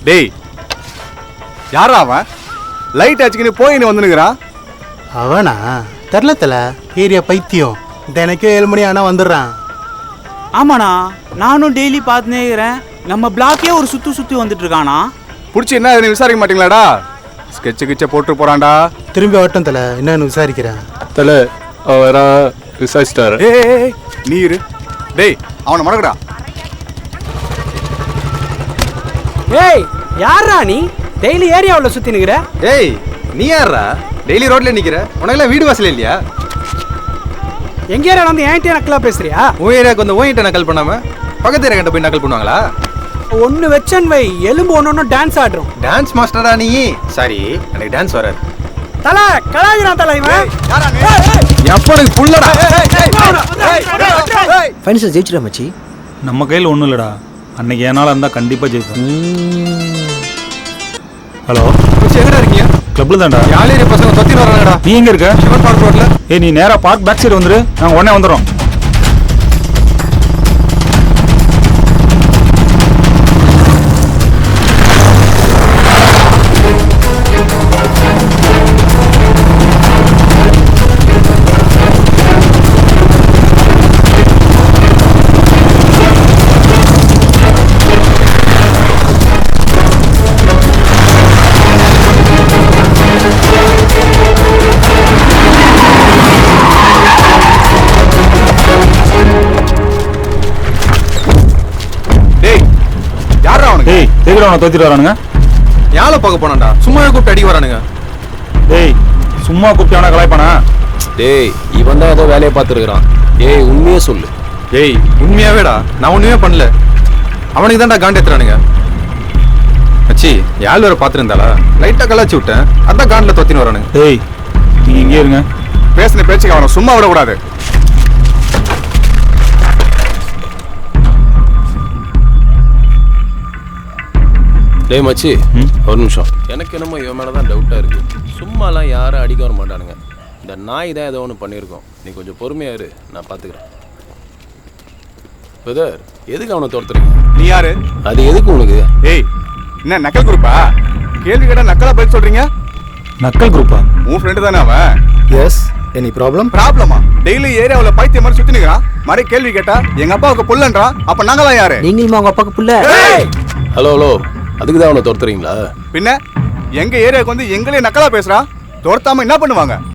டேய் யாரா அவன்? லைட் அடிச்சுக்கின்னு போய் நீ வந்துனுக்குறான். அவனா தெரிலத்தல ஏரியா பைத்தியம். தினைக்கும் 7 மணி ஆனால் வந்துடுறான். ஆமாண்ணா, நானும் டெய்லி பார்த்துனே இருக்கிறேன். நம்ம பிளாக்கே ஒரு சுற்றி வந்துட்டு இருக்கானா. பிடிச்சி என்ன நீ விசாரிக்க மாட்டீங்களாடா? ஸ்கெட்சு கிச்ச போட்டு போறான்டா. திரும்பி வரட்டும் தலை, என்னன்னு விசாரிக்கிறேன். தலை அவரா விசாரிச்சிட்டாரு. ஏய் நீ இரு. டேய் அவனை மறக்கடா. ஏய் யாரா நீ? டெய்லி ஏரியாவில் சுற்றி நிற்கிற? ஏய் நீ யாரா டெய்லி ரோட்ல நிக்கிற? உனக்கெல்லாம் வீடு வாசல் இல்லையா? எங்க ஏரியா வந்து என்கிட்ட நக்கலா பேசுறியா? உன் ஏரியாவுக்கு வந்து உன்கிட்ட நக்கல் பண்ணாம பக்கத்து ஏரியா கிட்ட போய் நக்கல் பண்ணுவாங்களா? ஒன்று வச்சன் வை, எலும்பு ஒன்று டான்ஸ் ஆடுறோம். டான்ஸ் மாஸ்டரா நீ? சாரி, எனக்கு டான்ஸ் வராது. தலை கலாய்கிறான் தலை இவன். எப்போ எனக்கு புள்ளடா. ஃபைனல்ஸ் ஜெயிச்சிடா மச்சி. நம்ம கையில் ஒன்றும் இல்லைடா. அன்னைக்கு என்னால் இருந்தால் கண்டிப்பாக ஜெயிப்பேன். ஹலோ, எங்கடா இருக்கீங்க? கிளப்ல தான்டா. யாழேரி பசங்க தொத்தி வராங்கடா. நீ எங்கே இருக்க? சிவன் பார்க் ரோட்ல. ஏய் நீ நேராக பார்க் பேக் சைடு வந்துரு, நாங்கள் உடனே வந்துடுறோம். டேய் தேவிரவனை தோத்திட்டு வரானுங்க. யாழை பார்க்க போனான்டா. சும்மா கூப்பிட்டு அடிக்க வரானுங்க. டேய் சும்மா கூப்பிட்டு அவனை கலாய்ப்பானா? டேய் இவன் தான் ஏதோ வேலையை பார்த்துருக்குறான். ஏய் உண்மையே சொல்லு. ஏய் உண்மையாவேடா, நான் ஒண்ணுமே பண்ணல. அவனுக்கு தான்டா காண்டேத்துறானுங்க. மச்சி யாழ் வேற பார்த்துருந்தாளா, லைட்டா கலாச்சி விட்டேன். அதான் காண்டில் தொத்தின்னு வரானுங்க. டேய் நீ இங்கே இருங்க. பேசின பேச்சுக்கு அவனை சும்மா விடக்கூடாது. டேய் மச்சி ஒரு நிமிஷம். எனக்கு என்னமோ இவன் மேலே தான் டவுட்டாக இருக்குது. சும்மாலாம் யாரும் அடிக்க வர மாட்டானுங்க. இந்த நாய் தான் ஏதோ ஒன்று பண்ணியிருக்கோம். நீ கொஞ்சம் பொறுமையாக இரு, நான் பார்த்துக்கிறேன். பிரதர் எதுக்கு அவனை துரத்துறீங்க? நீ யாரு? அது எதுக்கு உனக்கு? ஏய் என்ன நக்கல் குரூப்பா? கேள்வி கேட்டா நக்கலா பதில் சொல்றீங்க. நக்கல் குரூப்பா? உன் ஃப்ரெண்டு தானே அவன்? Yes, any problem? ப்ராப்ளமா? டெய்லி ஏரியாவில் பைத்தியம் மாதிரி சுத்தி நிற்கிறான். மாதிரி கேள்வி கேட்டா எங்க அப்பாவுக்கு புள்ளன்றான். அப்ப நாங்களாம் யாரு? நீங்களுமா உங்க அப்பாவுக்கு புள்ள? ஹலோ ஹலோ, அதுக்கு தான் அவனை துரத்துறீங்களா? பின்ன எங்க ஏரியாவுக்கு வந்து எங்களே நக்கலா பேசுறான். துரத்தாம என்ன பண்ணுவாங்க?